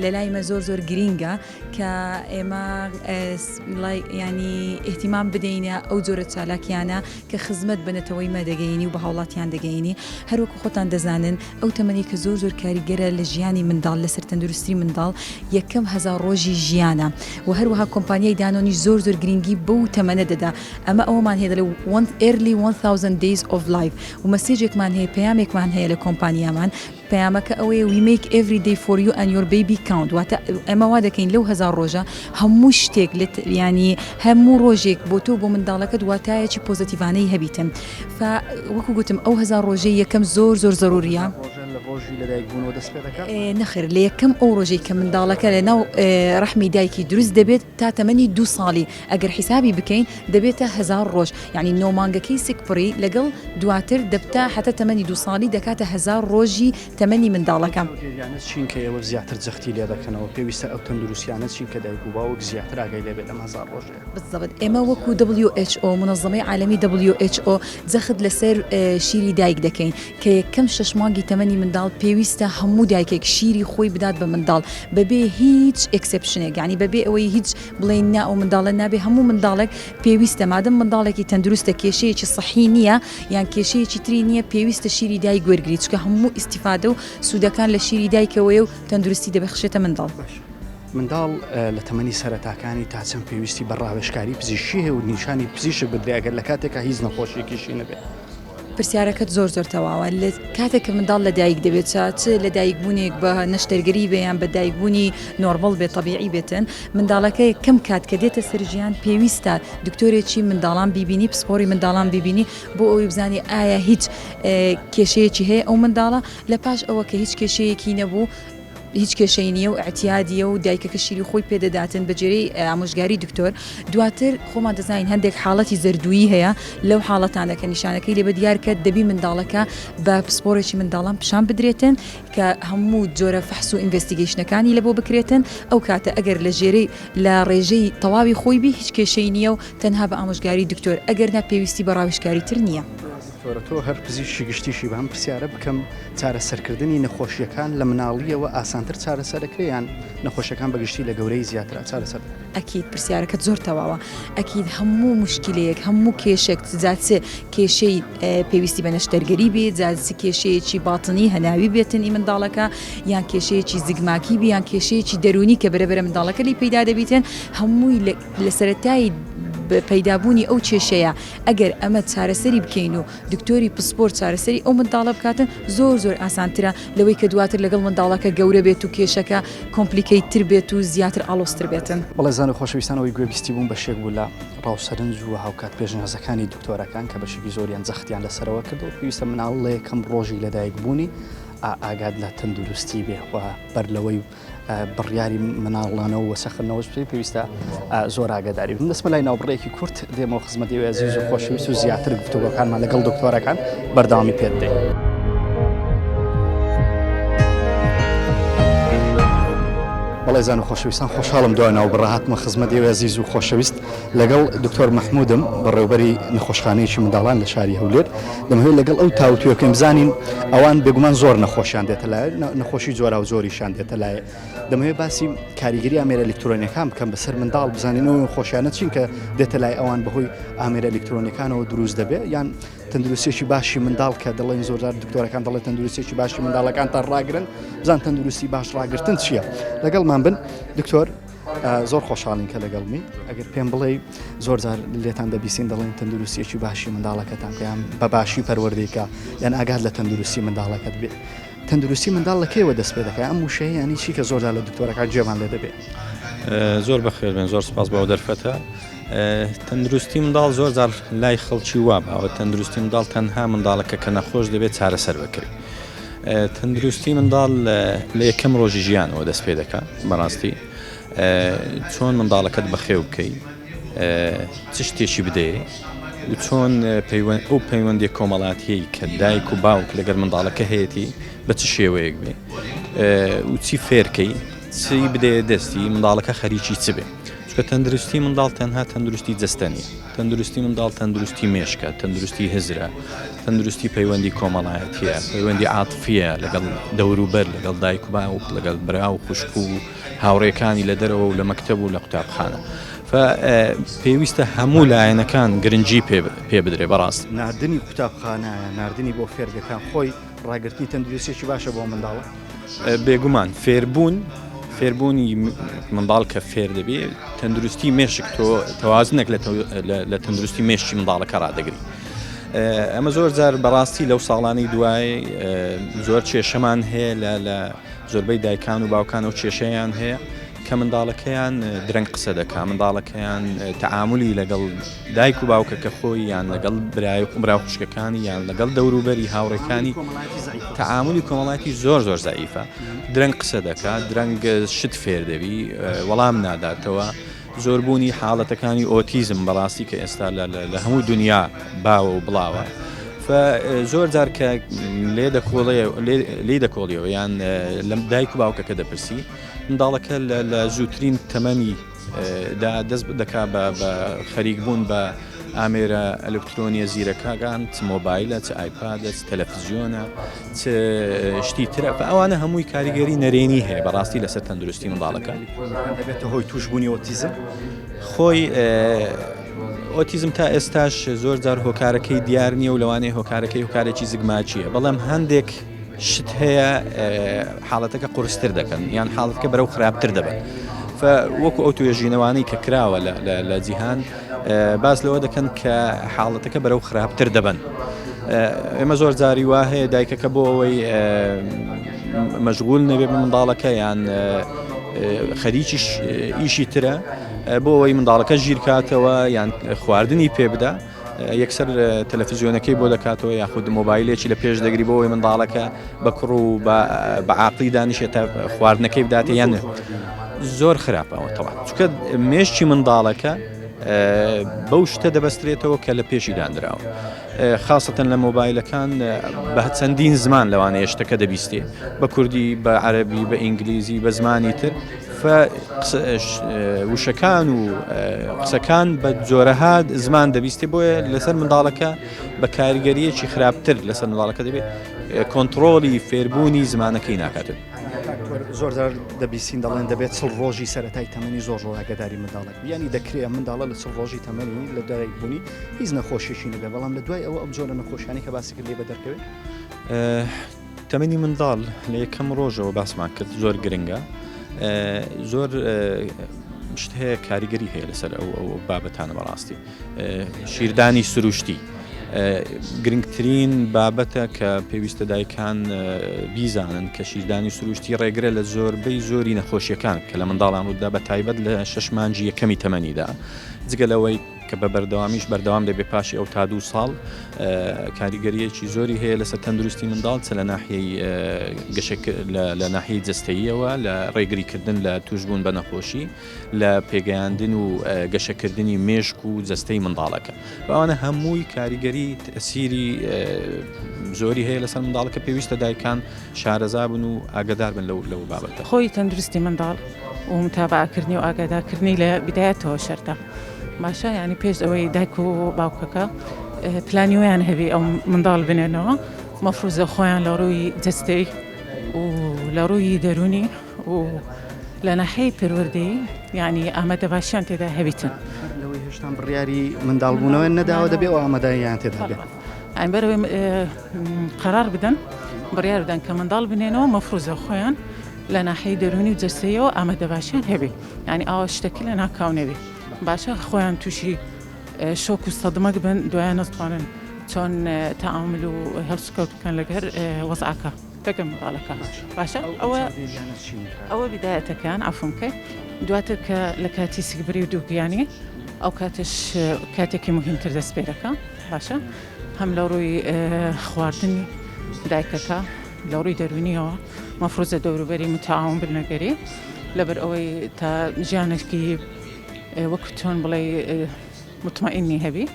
لە لایمە زۆر گرینگە کە ئێمە ینی احتیمام بدەینە ئەو جۆرە چالاکیانە کە خزمەت بنێتەوەی مەدەگەینی و بە هاوڵاتیان دەگەینی هەروەکو خۆتان دەزانن ئەو تەمەنی کە زۆر کاریگەرە لە ژیانی منداڵ لەسەر تەندروستی منداڵ یەکەم 1000 ڕۆژی ژیانە و هەروەها کۆمپانیای دانۆنی زۆر گرنگی بەو تەمەنە دەدا ئەمە ئەومان هەیە لە early 1000 days of life و مەسیجێکمان هەیە پەیامێکمان هەیە لە کۆمپانیامان پەیامەکە ئەوەیە we make every day for you and your baby count واتە ئەمە وا دەکەین لەو 1000 ڕۆژە هەموو شتێک ینی هەموو ڕۆژێک بۆ تۆ بۆ منداڵەکەت واتایەکی پۆزتیڤانەی هەبیتن وەکو گوتم ئەو 1000 ڕۆژەی یەکەم زۆر ضروریە نەخر لە یەکەم ئەو ڕۆژەی کە منداڵەکە لە ناو ڕەحمی دایکی دروست دەبێت تا تەمەنی 2 ساڵی ئەگەر حیسابی بکەین دەبێتە 1000 ڕۆژ یعنی نۆمانگەکەی سێکپڕی لەگەڵ دواتر دەبتا حتا تەمەنی 2 ساڵی دەکاتە 1000 ڕۆژی تەمەنی منداڵەکە چینکە ئێوە زیاتر جەختی لێ دەکەنەوە پێویستە ئەو تەندروستیانە چینکە دایک و باوک زیاتر ئاگای لێبێت ئەم 1000 ڕۆژێ بالضبط ئێمە وەکو WHO منظمەی عالەمی WHO جەخت لەسەر شیری دایک دەکەین کە یەکەم 6 مانگی تەمەنی منداڵ پێویستە هەموو دایکێک شیری خۆی بدات بە منداڵ بەبێ هیچ ئەکسپشنێک یعنی بەبێ ئەوەی هیچ بڵێن نا ئەو منداڵە نابێ هەموو منداڵێک پێویستە مادەم منداڵێکی تەندروستە کێشەیەکی صحی نییە یان کێشەیەکی تری نییە پێویستە شیری دایک وەرگریت چکە هەموو ئیسیفادە و سوودەکان لە شیری دایکەوەی و تەندروستی دەبەخشێتە منداڵ منداڵ لە تەمەنی سەرەتاکانی تا چەند پێویستی بە ڕاوێژکاری پزیشکی هەیە و نیشانی پزیشک بدرێ ئەگەر لە کاتێکە هیچ نەخۆشیێکیشی نەبێت پرسیارەکەت زۆر تەواوە لە کاتێک کە منداڵ لە دایک دەبێت چ لە دایکبوونێک بە نەشتەرگەری بێیان بە دایکبوونی نۆرمەڵ بێت طبیعی بێتن منداڵەکە کەم کات کە دێتە سەرژیان پێویستە دکتۆرێکی منداڵان بیبینی پسپۆری منداڵان بیبینی بۆ ئەوی بزانێ ئایا هیچ کێشەیەکی هەیە ئەو منداڵە لە پاش ئەوە کە هیچ کێشەیەکی نەبوو هیچ کێشەی نییە و ئەعتیادیە و دایکەکە شیری خۆی پێدەداتن بەجێرەی ئامۆژگاری دکتۆر دواتر خۆمان دەزانین هەندێک حاڵەتی زەردوویی هەیە لەو حاڵەتانە کە نیشانەکەی لێ بە دیارکە دەبی منداڵەکە بە پسپۆرێکی منداڵان پیشان بدرێتن کە هەموو جۆرە فەحس و ئینڤستیگەیشنەکانی لە بۆ بکرێتن ئەو کاتە ئەگەر لە ژێرەی لە ڕێژەی تەواوی خۆی بی هیچ کێشەی نییە و تەنها بە ئامۆژگاری دکتۆر ئەگەر نا پێویستی بە ڕاوێژکاری تر نییە. تۆ هەر پزیشکی گشتیشی بە هەم پرسیارە بکەم چارەسەرکردنی نەخۆشیەکان لە مناڵیەوە ئاسانتر چارەسەرەکەیان نەخۆشیەکان بەگشتی لە گەورەی زیاترە چارەسەر ئەکید پرسیارەکەت زۆر تەواوە ئەکید هەموو مشکلەیەک هەموو کێشێک جاچێ کێشەی پێویستی بە نەشتەرگەری بێت جاچ کێشەیەکی باتنی هەناوی بێتن ئی منداڵەکە یان کێشەیەکی زگماکی بی یان کێشەیەکی دەرونی کە بەرەبەرە منداڵەکە لی پەیدا دەبیتن هەمووی لە سەرەتایی پەیدابوونی ئەو کێشەیە ئەگەر ئەمە چارەسەری بکەین و دکتۆری پسپۆرت چارەسەری ئەو منداڵە بکاتن زۆر ئاسانترە لەوەی کە دواتر لەگەڵ منداڵەکە گەورە بێت و کێشەکە کۆمپلیکەیتتر بێت و زیاتر ئالۆستر بێتن. بەڵێ زانە خۆشەویستانەوەی گوێبیستی بوون بە شێک بوو لە ڕاوسەرنج و هاوکات پێشنیازەکانی دکتۆرەکان کە بەشێکی زۆریان جەختیان لەسەرەوە کردو پێویستە مناڵ لە یەکەم ڕۆژی لەدایک بوونی ئاگاد لە تەندروستی بێ و بەرلەوەی بڕیاری مناڵانەوە وەسەخنەوەش پێویستە زۆر ئاگاداری بن. دەستمە لای ناوبڕێکی کورت دێمەوە خزمەتی عزیز و خۆشەویست و زیاتر گفتوگۆکانمان لەگەڵ دکتۆرەکان بەردەوامی پێ بدەین. بەڵێ زان و خۆشەویستان خۆشحاڵم دوای ناوبڕە هاتمە خزمەتی عزیز و خۆشەویست لەگەڵ دکتۆر مەحمودم بەڕێوەبەری نەخۆشخانەیەکی منداڵان لە شاری هەولێر دەمەوێت لەگەڵ ئەو تاوتوێکم بزانین ئەوان بێگومان زۆر نەخۆشیان دێتە لایە نەخۆشی جۆرا و زۆریشان دێتە لایە دەمەوێت باسی کاریگەری ئامێرە ئەلکترۆنیەکان بکەم بەسەر منداڵ بزانینەوە خۆشیانە چین کە دێتە لای ئەوان بەهۆی ئامێرە ئەلکترۆنیەکانەوە دروست دەبێت یان تەندروستێکی باشی منداڵ کە دەڵێن زۆرجار دکتۆرەکان دەڵێت تەندروستێکی باشی منداڵەکان تا ڕاگرن بزان تەندروستی باش ڕاگرتن چییە لەگەڵمان بن دکتۆر زۆر خۆشحاڵین کە لەگەڵمی ئەگەر پێم بڵێ زۆرجار لێتان دەبیستین دەڵێن تەندروستێکی باشی منداڵەکەتان پێیان بە باشی پەروەردەیکە یان ئاگاد لە تەندروستی منداڵەکەت بێت تەندروستی منداڵ لەکەیەوە دەست پێ دەکەی ئەم وشەیە ینی چی کە زۆرجار لە دکتۆرەکان جێمان لێ دەبێت زۆر بەخێر بن زۆر سپاس بەو دەرفەتە تەندروستی منداڵ زۆر جار لای خەڵکی وا بەوە تەندروستی منداڵ تەنها منداڵەکە کە نەخۆش دەبێت چارەسەر بکرێت تەندروستی منداڵ لە یەکەم ڕۆژی ژیانەوە دەست پێ دەکات بەڕاستی چۆن منداڵەکەت بەخێو بکەیت چ شتێکی بدەیە و چۆن ئەو پەیوەندی کۆمەڵاتیەی کە دایک و باوک لەگەر منداڵەکە هەیەی بە چ شێوەیەک بێ و چی فێرکەی چی بدێ دەستی منداڵەکە خەریکی چ بێ چکە تەندروستی منداڵ تەنها تەندروستی جەستەنی تەندروستی منداڵ تەندروستی مێشکە تەندروستی هزرە تەندروستی پەیوەندی کۆمەڵایەتیە پەیوەندی عاتفیە لەگەڵ دەوروبەر لەگەڵ دایک و باوک لەگەڵ برا و خوشک و هاوڕێکانی لە دەرەوە و لە مەکتەب و لە قوتابخانە پێویستە هەموو لایەنەکان گرنگی پێ بدرێ بەڕاست نردنی قوتابخانایە نردنی بۆ فێرگەکان خۆی ڕاگررتنی تەندروستێکی باشە بۆ منداڵە بێگومان فێربوونی منداڵ کە فێر دەبێت تەندروستی مێشک تۆ تەوازنێک لە تەندروستی مێشکی منداڵەکە ڕدەگری ئەمە زۆر جار بەڕاستی لەو ساڵانی دوای زۆر کێشەمان هەیە لە زۆربەی دایکان و باوکان و کێشەیان هەیە کە منداڵەکەیان درەنگ قسە دەکا منداڵەکەیان تەعاملی لەگەڵ دایک و باوکەکە خۆی یان لەگەڵ برا خوشکەکانی یان لەگەڵ دەوروبەری هاوڕێکانی تەعاملی کۆمەڵایەتی زۆر زەعیفە درەنگ قسە دەکات درەنگ شت فێر دەبی وەڵام ناداتەوە زۆربوونی حاڵەتەکانی ئۆتیزم بەڕاستی کە ئێستا لە هەموو دنیا باوە و بڵاوە زۆر جار کە لێ دەکۆڵیەوە یان لەم دایک و باوکەکە دەپرسی منداڵەکە لە زووترین تەمەنی دەست دەکا بە خەریکبوون بە ئامێرە ئەلکترۆنیە زیرەکەگان چ مۆبایلە چ ئایپادە چ تەلەڤیزیۆنە چ شتی ترە ئەوانە هەمووی کاریگەری نەرێنی هەیە بەڕاستی لەسەر تەندروستی منداڵەکە دەبێتە هۆی توشبوونی ئۆتیزم خۆی ئۆتیزم تا ئێستاش زۆر جار هۆکارەکەی دیار نییە و لەوانەیە هۆکارێکی زگماچیە بەڵام هەندێک شت هەیە حاڵەتەکە قورستر دەکەن یان حاڵەتەکە بەرەو خراپتر دەبێت وەکو ئەو توێژینەوانەی کە کراوە لە جیهان باس لەوە دەکەن کە حاڵەتەکە بەرەو خراپتر دەبن ئێمە زۆر جاری وا هەیە دایکەکە بۆ ئەوەی مەشغول نەبێ منداڵەکە یان خەریکی ئیشی ترە بۆ ئەوەی منداڵەکە ژیر کاتەوە یان خواردنی پێ بدە یەکسەر تەلەڤیزیۆنەکەی بۆ دەکاتەوە یاخود مۆبایلێکی لە پێش دەگری بۆ ئەوەی منداڵەکە بە کوڕ و بە عاقلی دانیشێتە خواردنەکەی بداتێ یان زۆر خراپەوە تەواو چونکە مێشکی منداڵەکە بەو شتە دەبەسترێتەوە کە لە پێشی دانراوە خاصەتەن لە مۆبایلەکان بە چەندین زمان لەوانەیە شتەکە دەبیستێ بە کوردی بە عەرەبی بە ئینگلیزی بە زمانی تر وشەکان و قسەکان بە جۆرەها زمان دەبیستێ بۆیە لەسەر منداڵەکە بە کاریگەریەکی خراپتر لەسەر منداڵەکە دەبێت کۆنتترۆلی فێربوونی زمانەکەی ناکاتن زۆر دەبیستین دەڵێن دەبێت چڵ ڕۆژی سەرەتای تەمەنی زۆر ڕۆگەداری منداڵک ینی دەکرێت منداڵە لە چڵ ڕۆژی تەمەنی لە دایکبوونی هیچ نەخۆشیێکی نەبێ بەڵام لە دوای ئەوە ئەم جۆرە نەخۆشیانی کە باسی کرد لێ بە دەرکەوێت تەمەنی منداڵ لە یەکەم ڕۆژەوە باسمان کرد زۆر گرنگە زۆر شت هەیە کاریگەری هەیە لەسەر ئەو بابەتانە بەڕاستی شیردانی سروشتی گرنگترین بابەتە کە پێویستە دایکان بیزانن کە شیردانی سروشتی ڕێگرە لە زۆربەی زۆری نەخۆشیەکان کە لە منداڵان ڕوودا بە تایبەت لە 6 مانگی یەکەمی تەمەنیدا جگە لەوەی کە بە بەردەوامیش بەردەوام دەبێ پاشی ئەو تا 2 ساڵ کاریگەریەکی زۆری هەیە لەسەر تەندروستی منداڵ چ لە ناحیەی لە ناحیەی جەستەییەوە لە ڕێگریکردن لە توشبوون بە نەخۆشی لە پێگەیاندن و گەشەکردنی مێشک و جەستەی منداڵەکە بەوانە هەمووی کاریگەری تەسیری زۆری هەیە لەسەر منداڵەکە پێویستە دایکان شارەزا بن و ئاگادار بن لەو بابەتە خۆی تەندروستی منداڵ و متابعکردنی و ئاگادارکردنی لە بیدایەتەوە شەرتە باشە ینی پێش ئەوەی دایک و باوکەکە پلانیۆیان هەبێ ئەو منداڵ بنێنەوە مەفروزە خۆیان لە ڕووی جەستەی و لە ڕووی دەرونی و لە ناحەی پەروەردەیی ینی ئامادە باشیان تێدا هەبیتن لەوەی هێشتان بڕیاری منداڵبوونەوە نەداوە دەبێ و ئامادەیان تێدا بێت ئەین بەرەوەی قەرار بدەن بڕیار بدەن کە منداڵ بنێنەوە مەفروزە خۆیان لە ناحەی دەرونی و جەستەیەوە ئامادە باشیان هەبێ ینی ئاوا شتێکی لە ناکاونەوێ باشە خۆیان تووشی شۆک و سەدمەک بن دوایان نەتوانن چۆن تەعامل و هەڵسوکەوت بکەن لەگەر وەزعەکە لەگەر منداڵەکە باشە ئەوە بیدایەتەکان ئەفم بکەیت دواتر کە لە کاتی سیگبری و دووگیانی ئەو کاتش کاتێکی مهمتر دەست پێ دەکە باشە هەم لە ڕووی خواردنی دایکەکە لە ڕووی دەرونیەوە مەفروزە دەوروبەری متعاون بنەگەری لەبەر ئەوەی تا ژیانێکی وەکو چۆن بڵێ مطمئنی هەبی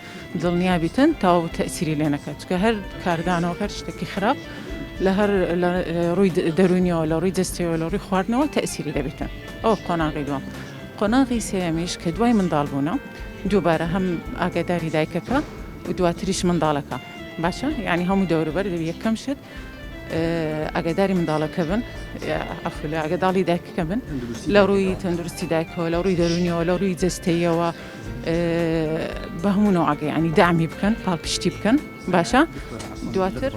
دڵنیابیتن تاو تەسیری لێ نەکات چکە هەر کاردانەوە هەر شتێکی خراپ لە هەر ڕووی دەرونیەوە لە ڕووی دەستەوە لە ڕووی خواردنەوە تەئسیری دەبێتن ئەو قۆناغی دووەم قۆناغی سێمیش کە دوای منداڵبوونە دووبارە هەم ئاگاداری دایکەکە و دواتریش منداڵەکە باشە یعنی هەموو دەوروبەر یەکەم شت ئاگاداری منداڵەکە بن ئەفلە ئاگاداڵی دایکەکە بن لە ڕووی تەندروستی دایکەوە لە ڕووی دەرونیەوە لە ڕووی جەستەیەوە بە هەموو نەوەگە ینی دامی بکەن پاڵپشتی بکەن باشە دواتر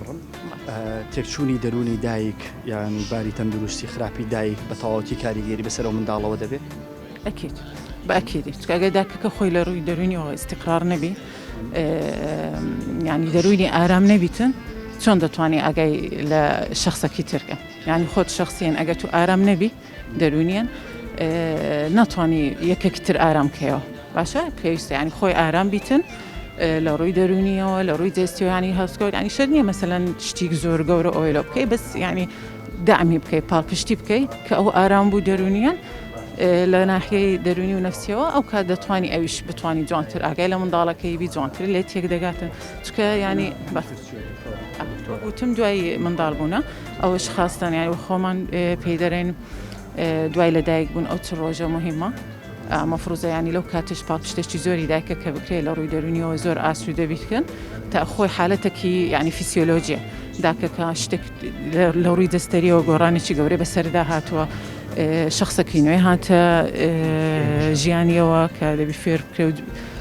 تێکچوونی دەرونی دایک یان باری تەندروستی خراپی دایک بە تەواوەتی کاریگەری بەسەرەوە منداڵەوە دەبێت ئەکید بەئەکیدی چکەگە داکەکە خۆی لە ڕووی دەرونیەوە استقرار نەبی ینی دەرونی ئارام نەبیتن چۆن دەتوانێت ئەگەی لە شخصەکی ترکە ینی خۆت شخصیان ئەگە تو ئارام نەبی دەرونیان ناتوانانی یەکێکی تر ئارام کەوە باشە پێویستە ینی خۆی ئارام بیتن لە ڕووی دەرونیەوە لە ڕووی دەستیانی هەستگەوت ینی شەر نییە مەسەلەن شتێک زۆر گەورە ئۆیلە بکەی بەس ینی دامی بکەی پاڵپشتی بکەیت کە ئەو ئارام بوو دەرونیان لە ناحیەی دەرونی و نەفسیەوە ئەو کات دەتوانی ئەویش بتوانانی جوانتر ئاگای لە منداڵەکەی بی جوانتر لێ تێک دەگاتن چکە ینی وتم دوای منداڵ بوونە ئەوش خاستان یانی خۆمان پێی دەرێن دوای لە دایک بوون ئەو چ ڕۆژە مهمە مەفروزە ینی لەو کاتش پاڵپشتێکی زۆری دایکە کە بکرێت لە ڕووی دەرونیەوە زۆر ئاسوود دەبیتکەن تا خۆی حالەتێکی ینی فیسیۆلۆژیە داکەکە شتێک لە ڕووی دەستەریەوە گۆڕانێکی گەورەی بەسەردا هاتووە شخصەکەی نوێ هاتە ژیانیەوە کە دەبی فێر بکرێت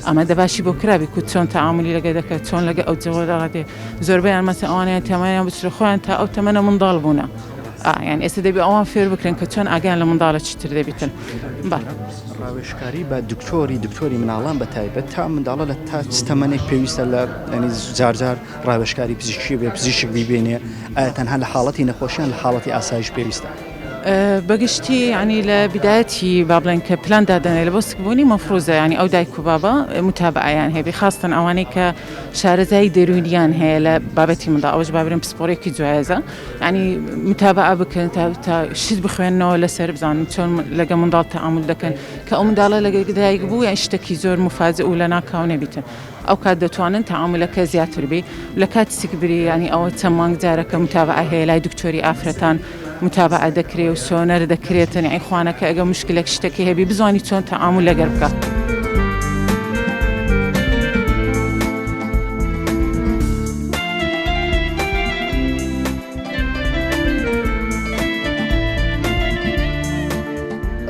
ئەمە دەباشی بۆ کرابی کو چۆن تەعاملی لەگە دەکات چۆن لەگە ئەو جەوەداڵاتێ زۆربیان مەسە ئەوانیان تەمایان بچرە خۆیان تا ئەو تەمەنە منداڵ بوونە یان ئێستا دەبی ئەوان فێر بکرێن کە چۆن ئاگیان لە منداڵە چیتر دەبیتن ڕاوێژکاری بە دکتۆری مناڵان بە تایبەت تا منداڵە لە تا تەمەنێک پێویستە لە ینی جارجار ڕاوێژکاری پزیشکی بێ پزیشک بیبێنێ تەنها لە حاڵەتی نەخۆشیان لە حاڵەتی ئاسایش پێویستە بەگشتی ینی لە بیدایەتی با بڵێن کە پلان دادەنێ لە بۆ سکبوونی مەفروزە ینی ئەو دایک و بابە متابعیان هەیە خاستن ئەوانەی کە شارەزای دەرونیان هەیە لە بابەتی مندا ئەوش بابرن پسپۆرێکی جوایزە ینی متابع بکەن تا شت بخوێنەوە لەسەر بزانن چۆن لەگە منداڵ تەعامل دەکەن کە ئەو منداڵە لەگە دایک بوو یان شتێکی زۆر مفاجئ و لە ناکاو نەبیتن ئەو کات دەتوانن تەعاملەکە زیاتر بێ لە کاتی سکبری ینی ئەوە چەند مانگ جارەکە متابع هەیە لای دکتۆری ئافرەتان متابعە دەکرێت و سۆنەر دەکرێتن یعنی خوانەکە ئەگە مشکلێک شتێکی هەبی بزانی چۆن تەعامل لەگەر بکە.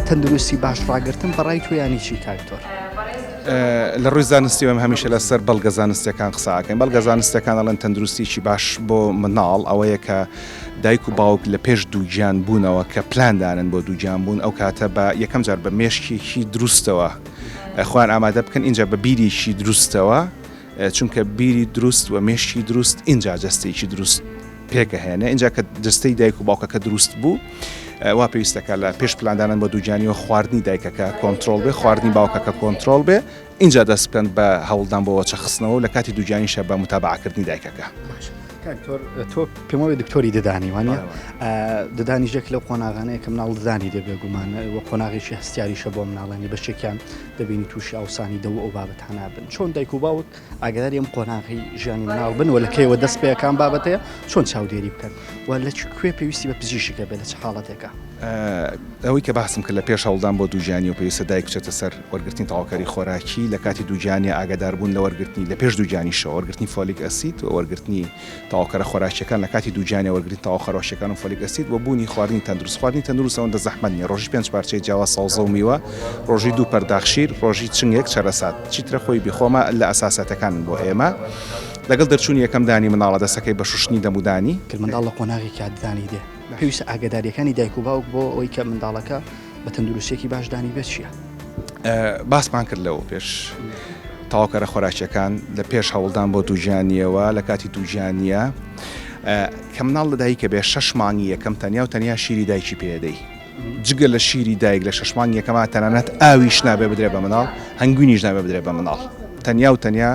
تەندروستی باش ڕاگرتن بەڕای تۆ ینی چی کاکتۆر؟ لە ڕووی زانستی ئەم هەمیشە لەسەر بەڵگە زانستیەکان قساکەین بەڵگە زانستیەکان ئەڵەن تەندروستیی باش بۆ مناڵ ئەوەیە کە دایک و باوک لە پێش دووگیان بوونەوە کە پلاندانن بۆ دووگیان بوون ئەو کاتە بە یەکەم جار بە مێشکێکی دروستەوە خۆیان ئامادە بکەن اینجا بە بیریشی دروستەوە چونکە بیری دروست و مێشکی دروست اینجا جەستەیەکی دروست پێکە هێنە اینجا کە جستەی دایک و باوکەکە دروست بوو وا پێویستەکە لە پێش پلاندانن بە دووجانیەوە خواردنی دایکەکە کۆنتترۆل بێ خواردنی باوکەکە کۆنتترۆل بێ اینجا دەست بکەن بە هەوڵدان بۆ چەخستنەوە و لە کاتی دووجانیشە بە متابعکردنی دایکەکە. تۆ پێمەوەی دکتۆری ددانی وانە ددانیژێک لەو قۆناغانەیە کە مناڵ ددانی دەبێگومانە وە قۆناغێکی هەستیاریشە بۆ مناڵانی بەشێکیان دەبینی تووشی ئاوسانی دەو ئەو بابەتانە بن چۆن دایک و باوت ئاگاداری ئەم قۆناغی ژیانی مناڵ بن و لەکەیەوە دەست پێەکان بابەتەیە چۆن چاودێری بکەن و لە کوێ پێویستی بە پزیشکە بێت لە چ حاڵەتێکە ئەوەی کە باسم کرد لە پێش هەوڵدان بۆ دووجانی و پێویستە دایک بچێتە سەر وەرگرتنی تەواوکاری خۆراکی لە کاتی دووجانی ئاگاداربوون لە وەرگرتنی لە پێش دووجانیشەوە وەرگرتنی فۆلیک ئەسید و وەرگرتنی تەواوکەرە خۆراکیەکان لە کاتی دووجانی وەرگرتنی تەواو خۆراکیەکان و فۆلیک ئەسید و بوونی خواردنی تەندروست خواردنی تەندروست ئەوەندە زەحمەت نییە ڕۆژی 5 پارچەی جیاواز سەوزە و میوە ڕۆژی 2 پەرداخشیر ڕۆژی چنگێک چەرەسات چیترە خۆی بخۆمە لە ئەساسەتەکان بۆ ئێمە لەگەڵ دەرچوونی یەکەم دانی مناڵە دەسەکەی بە شوشتنی دەمودانی کە منداڵ لە قۆناغی کاتدانی دێ پێویستە ئاگاداریەکانی دایک و باوک بۆ ئەوەی کە منداڵەکە بە تەندروستێکی باشدانی بێت چییە؟ باسمان کرد لەوە پێش تەواوکەرە خۆراکیەکان لە پێش هەوڵدان بۆ دووجانیەوە لە کاتی دووجانیە کە مناڵ لە دایکە بێ 6 مانگی یەکەم تەنیا و تەنیا شیری دایکی پێدەی جگە لە شیری دایک لە 6 مانگی یەکەمە تەنانەت ئاویش نابێ بدرێ بە مناڵ هەنگوینیش نابێ بدرێ بە مناڵ تەنیا و تەنیا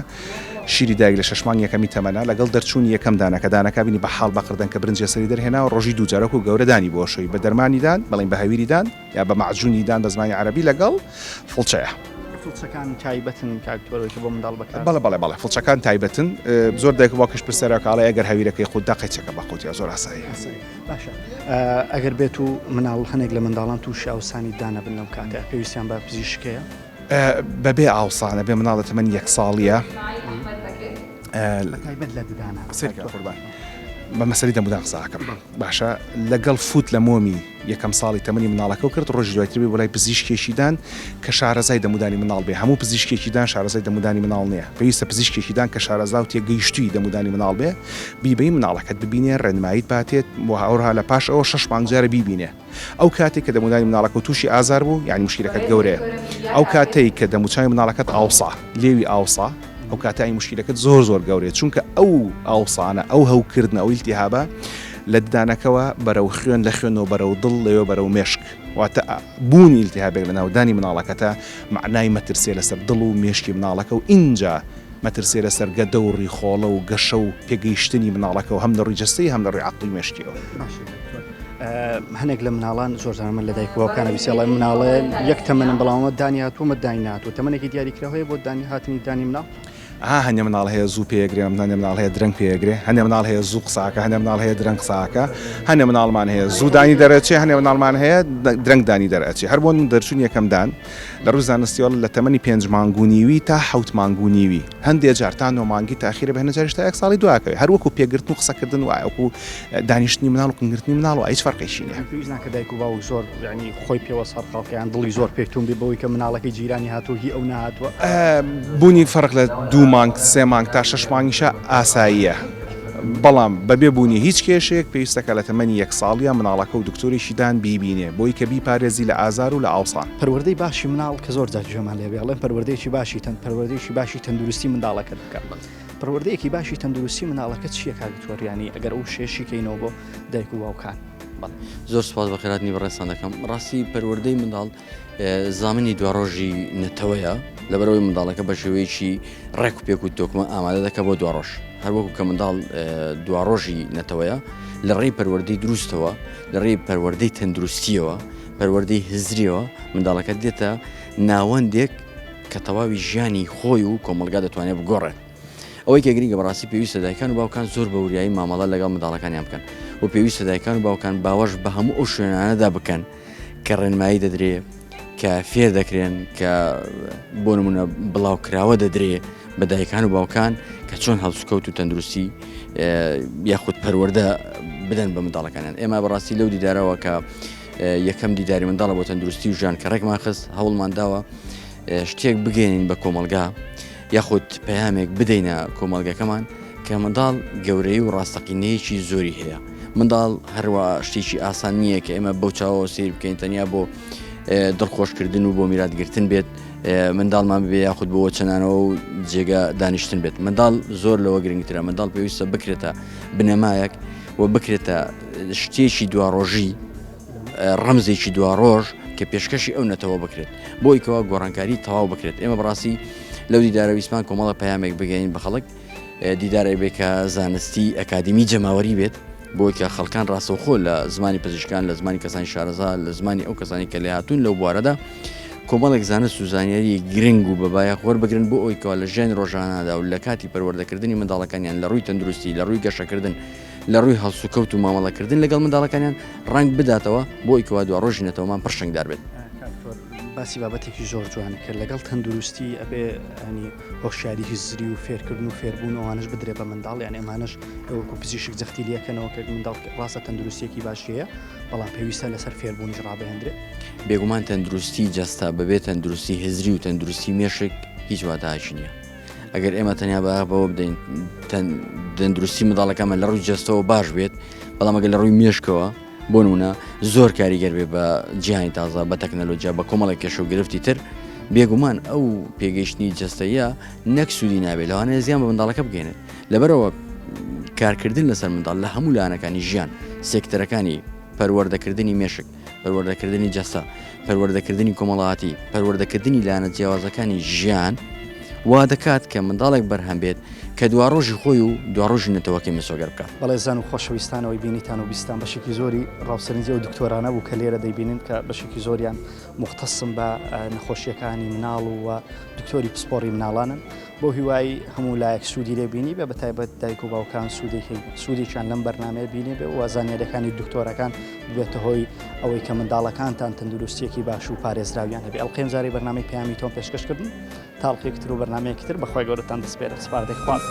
شیری دایک لە 6 مانگی یەکەمی تەمەنە لەگەڵ دەرچوونی یەکەم دانەکە دانەکە بینی بە حاڵ بەقردن کە برنجە سەری دەرهێنا و ڕۆژی دووجارەک و گەورەدانی بۆشەوی بە دەرمانیدان بەڵێن بە هەویریدان یا بە معجونیدان بە زمانی عەرەبی لەگەڵ فڵچەیە فڵچەکان تایبەتن کاکتۆرەوەی کە بۆ منداڵ بەکار بەڵێ فڵچەکان تایبەتن زۆر دایک باوکش پرسیارەکڵی ئەگەر هەویرەکەی خود داقیچەکە بە قوتیا زۆر ئاسایی باشە ئەگەر بێت و مناڵ هەنێک لە منداڵان تووشی ئاوسانی دانا بن لەم کاتە پێویستیان بە پزیشکەیە بەبێ ئاوسانە بێ مناڵە تەمەنی 1 ساڵیە تایبەت لە ددانە قوربان بە مەسەری دەمودان قساکەم باشە لەگەڵ فوت لە مۆمی یەکەم ساڵی تەمەنی مناڵەکە و کرد ڕۆژی دوایتر بێ بۆ لای پزیشکێکیدان کە شارەزای دەمودانی مناڵ بێ هەموو پزیشکێکیدان شارەزای دەمودانی مناڵ نییە پێویستە پزیشکێکیدان کە شارەزا و تێگەیشتوی دەمودانی مناڵ بێ بیبەی مناڵەکەت ببینێ ڕێنماییت باتێت بۆ هاوڕها لە پاش ئەوە 6 مانگجارە بیبینێ ئەو کاتێک کە دەمودانی مناڵەکە و تووشی ئازار بوو یعنی مشکلەکەت گەورەیە ئەو کاتەی کە دەموچای مناڵەکەت ئاوسا لێوی ئاوسا ئەو کاتایی مشکلەکەت زۆر گەورێت چونکە ئەو ئاوسانە ئەو هەوکردن ئەو ئیلتیهابە لە ددانەکەەوە بەرەو خوێن لە خوێنەوە بەرەو دڵ لەوێ بەرەو مێشک واتە بوونی ئیلتیهابێک لە ناودانی مناڵەکەتە معنای مەترسێ لەسەر دڵ و مێشکی مناڵەکە و اینجا مەترسێ لەسەر گەدە و ڕیخۆڵە و گەشە و پێگەیشتنی مناڵەکە و هەم لە ڕووی جەستەی هەم لە ڕووی عەقڵی مێشکیەوە هەنێک لە مناڵان زۆر زانمە لە دایک باوکانە بیسێڵی مناڵێ یەک تەمەنم بەڵامەوە دانی هاتوومە دانی ناتوە تەمەنێکی دیاریکراوەیە بۆ دانی هاتنی دانی مناڵ هەنێ مناڵ هەیە زوو پێگرێ هەنێ مناڵ هەیە درەنگ پێگرێ هەنێ مناڵ هەیە زوو قساکە هەنێ مناڵ هەیە درەنگ قساکە هەنێ مناڵمان هەیە زوو دانی دەرەچێ هەنێ مناڵمان هەیە درەنگ دانی دەرەچێ هەر بۆ دەرچوون یەکەمدان لە ڕووی زانستیۆڵ لە تەمەنی 5 مانگونیوی تا 7 مانگونیوی هەندێک جار تا 9 مانگی تاخیرە بە هەنەجارش تا 1 ساڵی دوواکەوی هەر وەکو پێگرتن و قسەکردن وایە وەکو دانیشتنی مناڵ و کنگرتنی مناڵ و هیچ فەرقێکی نییە پێویست ناکە دایک و باوک زۆر یعنی خۆی پێوە سەر خەڵکیان دڵی زۆر پێکتون بێ بەوەی کە مناڵەکەی جیرانی هاتووی ئەو نهاتوە بوونی فەرق لە 2 مانگ 3 مانگ تا 6 مانگیشە ئاساییە بەڵام بەبێ بوونی هیچ کێشێک پێویستەکە لە تەمەنی 1 ساڵیە مناڵەکە و دکتۆرێکیدان بیبینێ بۆی کە بیپارێزی لە ئازار و لە ئاوسان پەروەردەی باشی مناڵ کە زۆر جار جێمان لێ بێڵێن پەروەردەیەکی باشی پەروەردەیەکی باشی تەندروستی منداڵەکە بکات پەروەردەیەکی باشی تەندروستی مناڵەکە چییە کاکتۆریانی ئەگەر ئەو شێشی کەینەوە بۆ دایک و باوکان زۆر سپاس بە خێراتنی بەڕێستان دەکەم ڕاستی پەروەردەی منداڵ زامنی دوڕۆژی نەتەوەیە لەبەرەوەی منداڵەکە بە شێوەیەکی ڕێک و پێک و تۆکمە ئامادە دەکە بۆ دوڕۆژ هەر وەکو کە منداڵ دوڕۆژی نەتەوەیە لە ڕێی پەروەردەی دروستەوە لە ڕێی پەروەردەی تەندروستیەوە پەروەردەی هزریەوە منداڵەکە دێتە ناوەندێک کە تەواوی ژیانی خۆی و کۆمەلگا دەتوانێت بگۆڕێت ئەوەی کە گرنگە بەڕاستی پێویستە دایکان و باوکان زۆر بە وریایی مامەڵە لەگەڵ منداڵەکانیان بکەن و پێویستە دایکان و باوکان باوەش بە هەموو ئەو شوێنانەدا بکەن کە ڕێنمایی دەدرێ کە فێر دەکرێن کە بۆ نمونە بڵاوکراوە دەدرێ بە دایکان و باوکان کە چۆن هەڵسوکەوت و تەندروستی یاخود پەروەردە بدەن بە منداڵەکانیان ئێمە بەڕاستی لەو دیدارەوە کە یەکەم دیداری منداڵە بۆ تەندروستی و ژیان کە ڕێکمان خست هەوڵمان داوە شتێک بگەێنین بە کۆمەلگا یاخود پەیامێک بدەینە کۆمەلگەکەمان کە منداڵ گەورەی و ڕاستەقینەیەکی زۆری هەیە منداڵ هەروە شتێکی ئاسان نییە کە ئێمە بەو چاوەوە سیر بکەین تەنیا بۆ دڵخۆشکردن و بۆ میراتگرتن بێت منداڵمان ببێ یاخود بۆ چەنانەوە و جێگە دانیشتن بێت منداڵ زۆر لەوە گرنگترە منداڵ پێویستە بکرێتە بنەمایەک و بکرێتە شتێکی دواڕۆژی ڕەمزێکی دواڕۆژ کە پێشکەشی ئەو نەتەوە بکرێت بۆی کەەوە گۆڕانکاری تەواو بکرێت ئێمە بەڕاستی لەو دیدارە ویسمان کۆمەڵە پەیامێک بگەین بە خەڵک دیدارە بێ کە زانستی ئەکادمی جەماوەری بێت بۆی کە خەڵکان ڕاستەوخۆ لە زمانی پزیشکان لە زمانی کەسانی شارەزا لە زمانی ئەو کەسانی کە لێ هاتوون لەو بوارەدا کۆمەڵێک زانست و زانیاری گرنگ و بەبایە خۆر بگرن بۆ ئەوی کەەوە لە ژیانی ڕۆژانەدا و لە کاتی پەروەردەکردنی منداڵەکانیان لە ڕووی تەندروستی لە ڕووی گەشەکردن لە ڕووی هەڵسوکەوت و مامەڵەکردن لەگەڵ منداڵەکانیان ڕنگ بداتەوە بۆ ئەوی کەوا دوڕۆژی نەتەوەمان پڕشنگدار بێت باسی بابەتێکی زۆر جوانە کرد لەگەڵ تەندروستی ئەبێ ینی هۆشیاری هزری و فێرکردن و فێربوون ئەوانش بدرێ بە منداڵ یان ئەمانش ئەوەکو پزیشک جەختی لەکەنەوە کە منداڵ ڕاستە تەندروستیەکی باشەیە بەڵام پێویستە لەسەر فێربوونیش ڕابێندرێت بێگومان تەندروستی جەستا بەبێت تەندروستی هزری و تەندروستی مێشک هیچ واتایشی نییە ئەگەر ئێمە تەنیا بەوە بدەین تەندروستی منداڵەکەمە لە ڕووی جەستەوە باش بێت بەڵام ئەگەر لە ڕووی مێشکەوە بۆ نمونە زۆر کاریگەر بێ بە جیهانی تازە بە تەکنەلۆجیا بە کۆمەڵێک کێشە و گرفتی تر بێگومان ئەو پێگەیشتنی جەستەیە نەک سوودی نابێت لەوانەیە زیان بە منداڵەکە بگەێنێت لەبەرەوە کارکردن لەسەر منداڵ لە هەموو لایەنەکانی ژیان سێکتەرەکانی پەروەردەکردنی مێشک پەروەردەکردنی جەستا پەروەردەکردنی کۆمەڵاتی پەروەردەکردنی لایەنە جیاوازەکانی ژیان وا دەکات کە منداڵێک بەرهەم بێت کە دواڕۆژی خۆی و دواڕۆژی نەتەوەکەی مسۆگەر بکات. بەڵێ زان و خۆشەویستانەوەی بینیتان و بیستان بەشێکی زۆری ڕاوسەرنجی و دکتۆرانە بوو کە لێرە دەیبینن کە بەشێکی زۆریان مختصم بە نەخۆشیەکانی مناڵ و دکتۆری پسپۆڕی مناڵانن بۆ هیوای هەموو لایەک سوودی لێبینی بە بەتایبەت دایک و باوکان سوودێکیان لەم بەرنامەیە بینی بێ و زانیاریەکانی دکتۆرەکان بێتە هۆی ئەوەی کە منداڵەکانتان تەندروستیەکی باش و پارێزراویان هەبێ. ئەڵقێم زاری بەرنامەی پەیامی تۆم پێشکەشکردن تاڵقێکتر و بەرنمەیەکتر بەخوای گەورەتان دەسپێرە سپاردێک خوارد.